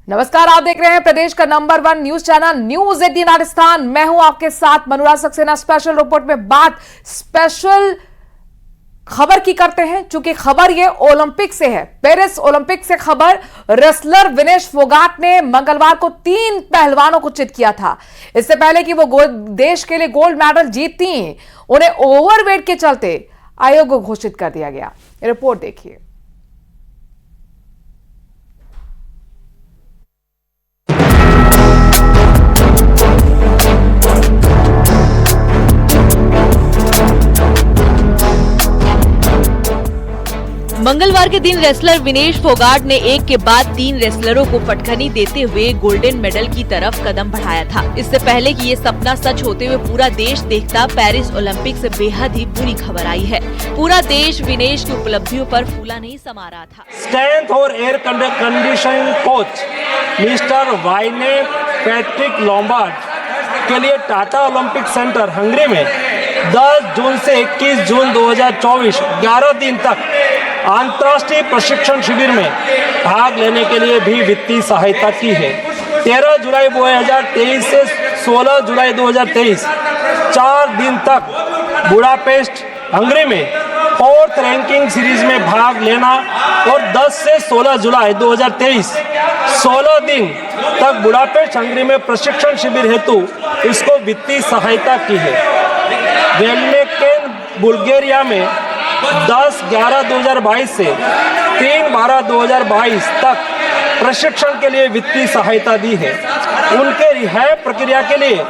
नमस्कार, आप देख रहे हैं प्रदेश का number 1 news channel news 18 Rajasthan. मैं हूं आपके साथ मनोराज सक्सेना। स्पेशल रिपोर्ट में बात स्पेशल खबर की करते हैं, चूंकि खबर ये ओलंपिक से है। पेरिस ओलंपिक से खबर। रेसलर विनेश फोगाट ने मंगलवार को 3 पहलवानों को चित किया था। इससे पहले कि वो देश के लिए गोल्ड मेडल जीतती, उन्हें ओवरवेट के चलते आयोग घोषित कर दिया गया। रिपोर्ट देखिए। मंगलवार के दिन रेसलर विनेश फोगाट ने एक के बाद 3 रेसलरों को पटखनी देते हुए गोल्डन मेडल की तरफ कदम बढ़ाया था। इससे पहले कि ये सपना सच होते हुए पूरा देश देखता, पेरिस ओलंपिक से बेहद ही बुरी खबर आई है। पूरा देश विनेश की उपलब्धियों पर फूला नहीं समा रहा था। स्ट्रेंथ और air conditioning coach mister Wayne Patrick Lombard के लिए टाटा ओलंपिक सेंटर हंगरी में 10 जून से 21 जून 2024 11 दिन तक अंतर्राष्ट्रीय प्रशिक्षण शिविर में भाग लेने के लिए भी वित्तीय सहायता की है। 13 जुलाई 2023 से 16 जुलाई 2023 4 दिन तक बुडापेस्ट हंगरी में 4th रैंकिंग सीरीज में भाग लेना और 10 से 16 जुलाई 2023 16 दिन तक बुडापेस्ट हंगरी में प्रशिक्षण शिविर हेतु इसको वित्तीय सहायता की है। वेलनेकेन बुल्गारिया में 10/11/2022 से 3/12/2022 तक प्रशिक्षण के लिए वित्तीय सहायता दी है। उनके रिहाई प्रक्रिया के लिए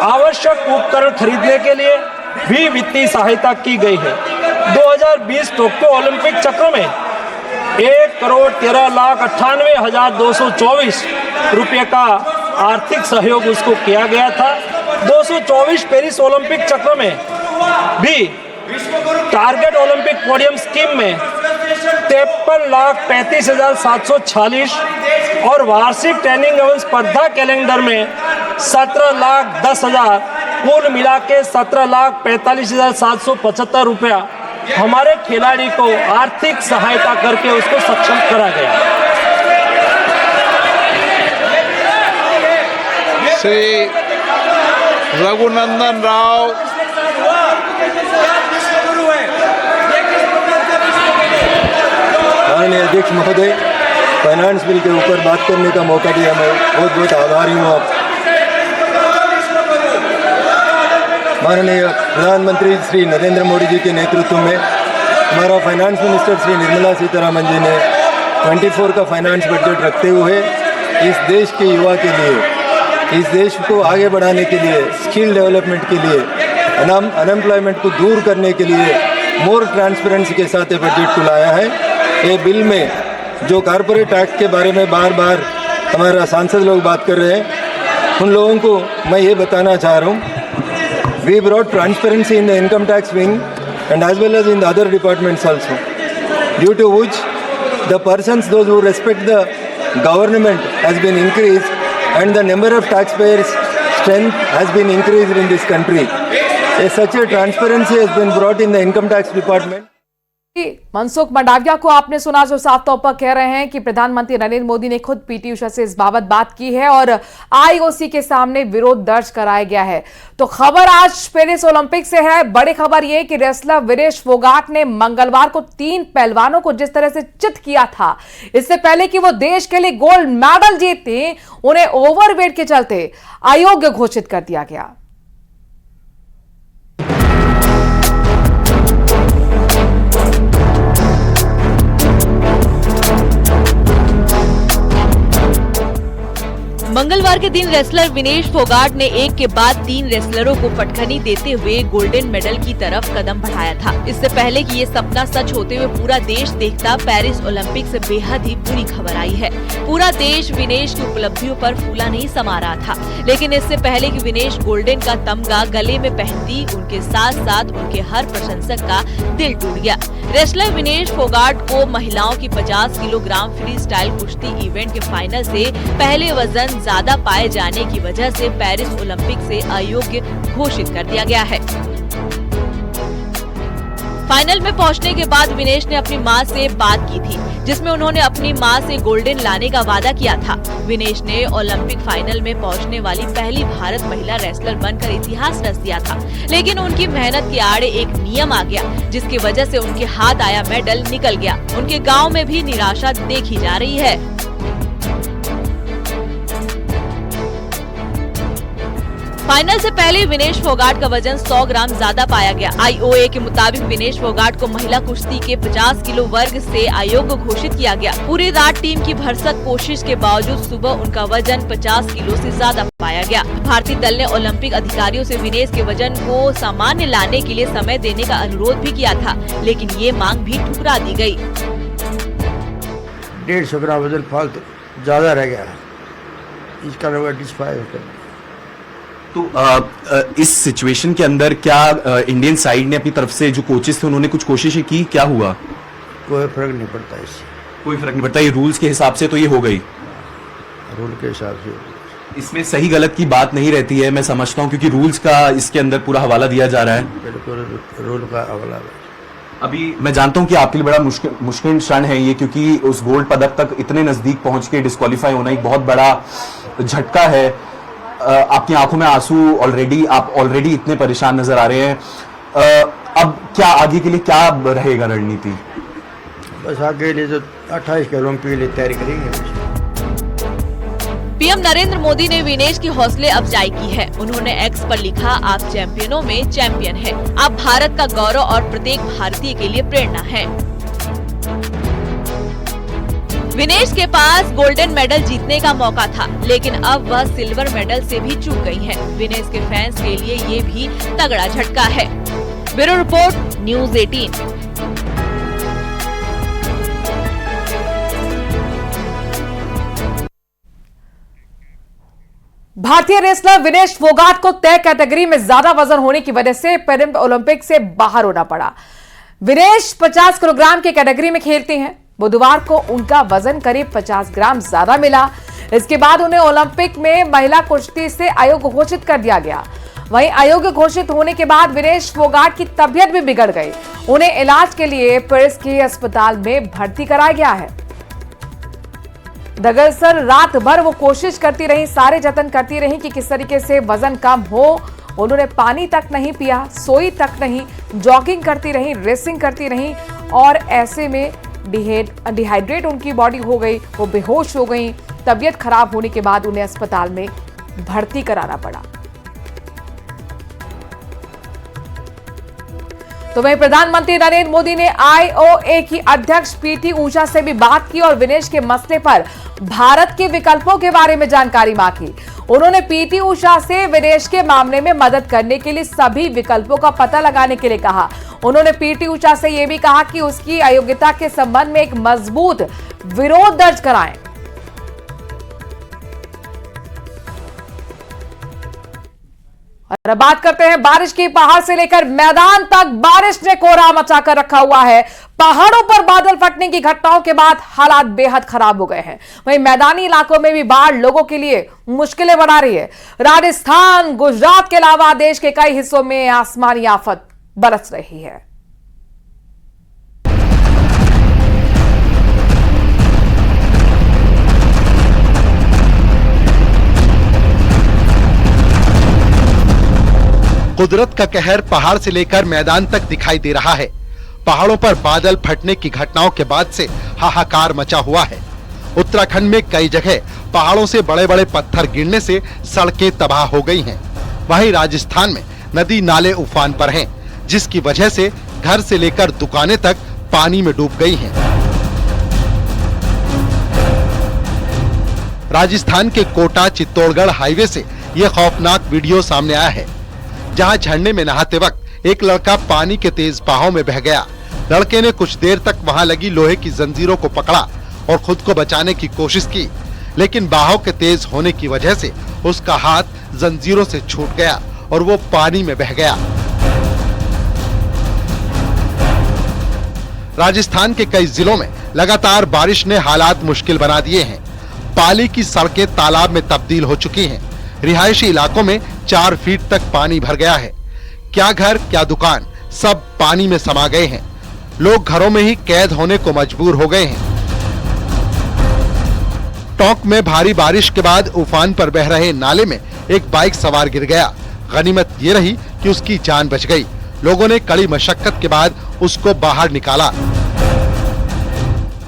आवश्यक उपकरण खरीदने के लिए भी वित्तीय सहायता की गई है। 2020 टोक्यो ओलंपिक चक्र में 1,13,98,224 रुपये का आर्थिक सहयोग उसको किया गया था। 224 पेरिस ओलंपिक चक्र में भी टारगेट ओलंपिक पोडियम स्कीम में 53,35,746 और वार्षिक ट्रेनिंग एवं स्पर्धा कैलेंडर में 17,10,000 कुल मिला के 17,45,775 रुपया हमारे खिलाड़ी को आर्थिक सहायता करके उसको सक्षम करा गया। श्री रघुनंदन राव माननीय अध्यक्ष महोदय, फाइनेंस बिल के ऊपर बात करने का मौका दिया। मैं बहुत बहुत आभारी हूँ आप। माननीय प्रधानमंत्री श्री नरेंद्र मोदी जी के नेतृत्व में हमारा फाइनेंस मिनिस्टर श्री निर्मला सीतारमण जी ने 24 का फाइनेंस बजट रखते हुए इस देश के युवा के लिए, इस देश को आगे बढ़ाने के लिए, स्किल डेवलपमेंट के लिए, अनएम्प्लॉयमेंट को दूर करने के लिए मोर ट्रांसपेरेंसी के साथ ये बजट को लाया है। ये बिल में जो कॉर्पोरेट एक्ट के बारे में बार बार हमारा सांसद लोग बात कर रहे हैं, उन लोगों को मैं ये बताना चाह रहा हूँ, we brought transparency in the income tax wing and as well as in the other departments also, due to which the persons those who respect the government has been increase and the number of taxpayers strength has been increased in this country. Such a transparency has been brought in the income tax department. Mansukh Mandaviya को आपने सुना, जो साफ तौर पर कह रहे हैं कि प्रधानमंत्री नरेंद्र मोदी ने खुद पीटी उषा से इस बाबत बात की है और आईओसी के सामने विरोध दर्ज कराया गया है। तो खबर आज पेरिस ओलंपिक से है। बड़ी खबर यह कि रेसलर विनेश फोगाट ने मंगलवार को 3 पहलवानों को जिस तरह से चित किया था, इससे पहले कि वो देश के लिए गोल्ड मेडल जीतते, उन्हें ओवरवेट के चलते अयोग्य घोषित कर दिया गया। मंगलवार के दिन रेसलर विनेश फोगाट ने एक के बाद 3 रेसलरों को पटखनी देते हुए गोल्डन मेडल की तरफ कदम बढ़ाया था। इससे पहले कि ये सपना सच होते हुए पूरा देश देखता, पेरिस ओलंपिक से बेहद ही बुरी खबर आई है। पूरा देश विनेश की उपलब्धियों पर फूला नहीं समा रहा था। लेकिन इससे पहले कि विनेश गोल्डन का तमगा गले में पहनती, उनके साथ साथ उनके हर प्रशंसक का दिल टूट गया। रेसलर विनेश फोगाट को महिलाओं की 50 किलोग्राम फ्री स्टाइल कुश्ती इवेंट के फाइनल से पहले वजन ज्यादा पाए जाने की वजह से पेरिस ओलंपिक से अयोग्य घोषित कर दिया गया है। फाइनल में पहुंचने के बाद विनेश ने अपनी मां से बात की थी, जिसमें उन्होंने अपनी मां से गोल्डन लाने का वादा किया था। विनेश ने ओलंपिक फाइनल में पहुंचने वाली पहली भारत महिला रेसलर बनकर इतिहास रच दिया था, लेकिन उनकी मेहनत के आड़े एक नियम आ गया, जिसकी वजह से उनके हाथ आया मेडल निकल गया। उनके गाँव में भी निराशा देखी जा रही है। फाइनल से पहले विनेश फोगाट का वजन 100 ग्राम ज्यादा पाया गया। आईओए के मुताबिक विनेश फोगाट को महिला कुश्ती के 50 किलो वर्ग से अयोग्य घोषित किया गया। पूरी रात टीम की भरसक कोशिश के बावजूद सुबह उनका वजन 50 किलो से ज्यादा पाया गया। भारतीय दल ने ओलंपिक अधिकारियों से विनेश के वजन को सामान्य लाने के लिए समय देने का अनुरोध भी किया था, लेकिन ये मांग भी ठुकरा दी गयी। 150 ग्राम वजन फालतू ज्यादा रह गया, इसका डिस्क्वालीफाई। तो इस सिचुएशन के अंदर क्या इंडियन साइड ने अपनी तरफ से जो कोचेस थे उन्होंने कुछ कोशिशें की, क्या हुआ? कोई फर्क नहीं पड़ता इससे, कोई फर्क नहीं पड़ता। ये रूल्स के हिसाब से तो ये हो गई, रूल के हिसाब से। इसमें सही गलत की बात नहीं रहती है, मैं समझता हूँ, क्योंकि रूल्स का इसके अंदर पूरा हवाला दिया जा रहा है। बिल्कुल रूल का हवाला है। अभी मैं जानता हूँ कि आपके लिए बड़ा मुश्किल क्षण है ये, क्योंकि उस गोल्ड पदक तक इतने नजदीक पहुंच के डिस्क्वालीफाई होना एक बहुत बड़ा झटका है। आपकी आंखों में आंसू आप ऑलरेडी इतने परेशान नजर आ रहे हैं। अब क्या आगे के लिए क्या रहेगा रणनीति? बस आगे के लिए तो 28 के ओलंपिक के लिए तैयारी करेंगे। पीएम नरेंद्र मोदी ने विनेश की हौसले अफजाई की है। उन्होंने एक्स पर लिखा, आप चैंपियनों में चैंपियन हैं। आप भारत का गौरव और प्रत्येक भारतीय के लिए प्रेरणा हैं। विनेश के पास गोल्डन मेडल जीतने का मौका था, लेकिन अब वह सिल्वर मेडल से भी चूक गई हैं। विनेश के फैंस के लिए ये भी तगड़ा झटका है। Bureau report, news 18। भारतीय रेसलर विनेश फोगाट को तय कैटेगरी में ज्यादा वजन होने की वजह से पेरिस ओलंपिक से बाहर होना पड़ा। विनेश 50 किलोग्राम की कैटेगरी में खेलते हैं। बुधवार को उनका वजन करीब 50 ग्राम ज्यादा मिला। इसके बाद उन्हें ओलंपिक में महिला कुश्ती से अयोग्य घोषित कर दिया गया। वहीं अयोग्य घोषित होने के बाद विनेश फोगाट की तबीयत भी बिगड़ गई। उन्हें इलाज के लिए पेरिस के अस्पताल में भर्ती कराया गया है। दरअसल रात भर वो कोशिश करती रही, सारे जतन करती रही कि किस तरीके से वजन कम हो। उन्होंने पानी तक नहीं पिया, सोई तक नहीं, जॉगिंग करती रही, रेसिंग करती रही और ऐसे में डिहाइड्रेट उनकी बॉडी हो गई, वो बेहोश हो गई। तबीयत खराब होने के बाद उन्हें अस्पताल में भर्ती कराना पड़ा। तो वहीं प्रधानमंत्री नरेंद्र मोदी ने आईओए की अध्यक्ष पीटी ऊषा से भी बात की और विनेश के मसले पर भारत के विकल्पों के बारे में जानकारी मांगी। उन्होंने पीटी ऊषा से विनेश के मामले में मदद करने के लिए सभी विकल्पों का पता लगाने के लिए कहा। उन्होंने पीटी ऊषा से यह भी कहा कि उसकी अयोग्यता के संबंध में एक मजबूत विरोध दर्ज कराएं। और अब बात करते हैं बारिश की। पहाड़ से लेकर मैदान तक बारिश ने कोहरा मचाकर रखा हुआ है। पहाड़ों पर बादल फटने की घटनाओं के बाद हालात बेहद खराब हो गए हैं। वहीं मैदानी इलाकों में भी बाढ़ लोगों के लिए मुश्किलें बढ़ा रही है। राजस्थान, गुजरात के अलावा देश के कई हिस्सों में आसमानी आफत बरस रही है। कुदरत का कहर पहाड़ से लेकर मैदान तक दिखाई दे रहा है। पहाड़ों पर बादल फटने की घटनाओं के बाद से हाहाकार मचा हुआ है। उत्तराखंड में कई जगह पहाड़ों से बड़े बड़े पत्थर गिरने से सड़कें तबाह हो गई हैं। वहीं राजस्थान में नदी नाले उफान पर हैं, जिसकी वजह से घर से लेकर दुकानें तक पानी में डूब गई हैं। राजस्थान के कोटा चित्तौड़गढ़ हाईवे से यह खौफनाक वीडियो सामने आया है, जहां झरने में नहाते वक्त एक लड़का पानी के तेज बहाव में बह गया। लड़के ने कुछ देर तक वहां लगी लोहे की जंजीरों को पकड़ा और खुद को बचाने की कोशिश की, लेकिन बहाव के तेज होने की वजह से उसका हाथ जंजीरों से छूट गया और वो पानी में बह गया। राजस्थान के कई जिलों में लगातार बारिश ने हालात मुश्किल बना दिए हैं। पाली की सड़कें तालाब में तब्दील हो चुकी हैं। रिहायशी इलाकों में 4 फीट तक पानी भर गया है। क्या घर क्या दुकान, सब पानी में समा गए हैं। लोग घरों में ही कैद होने को मजबूर हो गए हैं। टोंक में भारी बारिश के बाद उफान पर बह रहे नाले में एक बाइक सवार गिर गया। गनीमत ये रही कि उसकी जान बच गई। लोगों ने कड़ी मशक्कत के बाद उसको बाहर निकाला।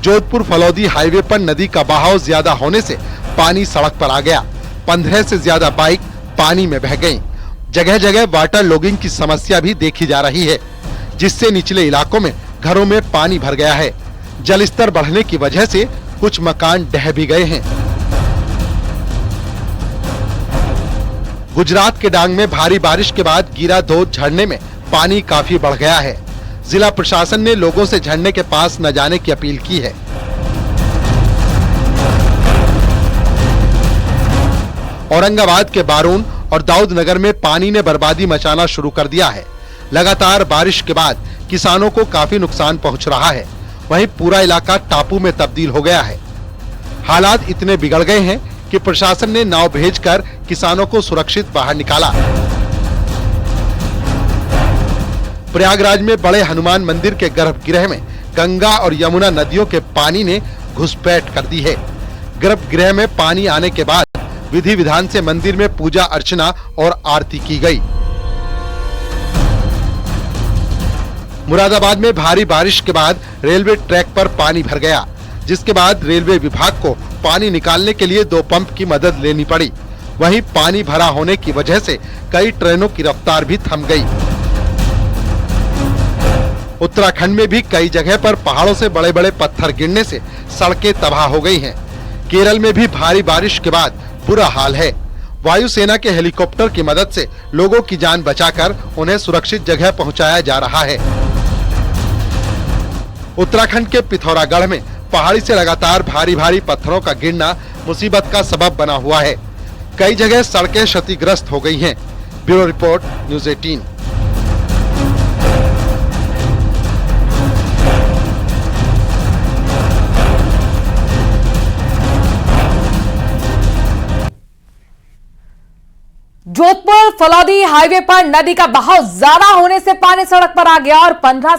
जोधपुर फलौदी हाईवे पर नदी का बहाव ज्यादा होने से पानी सड़क पर आ गया। 15 से ज्यादा बाइक पानी में बह गईं। जगह जगह वाटर लॉगिंग की समस्या भी देखी जा रही है, जिससे निचले इलाकों में घरों में पानी भर गया है। जलस्तर बढ़ने की वजह से कुछ मकान ढह भी गए हैं। गुजरात के डांग में भारी बारिश के बाद गिराधोद झरने में पानी काफी बढ़ गया है। जिला प्रशासन ने लोगों से झरने के पास न जाने की अपील की है। औरंगाबाद के बारून और दाऊदनगर में पानी ने बर्बादी मचाना शुरू कर दिया है। लगातार बारिश के बाद किसानों को काफी नुकसान पहुंच रहा है। वहीं पूरा इलाका टापू में तब्दील हो गया है। हालात इतने बिगड़ गए हैं कि प्रशासन ने नाव भेजकर किसानों को सुरक्षित बाहर निकाला। प्रयागराज में बड़े हनुमान मंदिर के गर्भगृह में गंगा और यमुना नदियों के पानी ने घुसपैठ कर दी है। गर्भगृह में पानी आने के बाद विधि विधान से मंदिर में पूजा अर्चना और आरती की गई। मुरादाबाद में भारी बारिश के बाद रेलवे ट्रैक पर पानी भर गया, जिसके बाद रेलवे विभाग को पानी निकालने के लिए 2 पंप की मदद लेनी पड़ी। वहीं पानी भरा होने की वजह से कई ट्रेनों की रफ्तार भी थम गई। उत्तराखंड में भी कई जगह पर पहाड़ों से बड़े बड़े पत्थर गिरने से सड़कें तबाह हो गई हैं। केरल में भी भारी बारिश के बाद बुरा हाल है। वायुसेना के हेलीकॉप्टर की मदद से लोगों की जान बचाकर उन्हें सुरक्षित जगह पहुंचाया जा रहा है। उत्तराखंड के पिथौरागढ़ में पहाड़ी से लगातार भारी भारी पत्थरों का गिरना मुसीबत का सबब बना हुआ है। कई जगह सड़कें क्षतिग्रस्त हो गई हैं। Bureau report, news 18। Jodhpur Phalodi highway पर नदी का बहाव ज्यादा होने से पानी सड़क पर आ गया और 15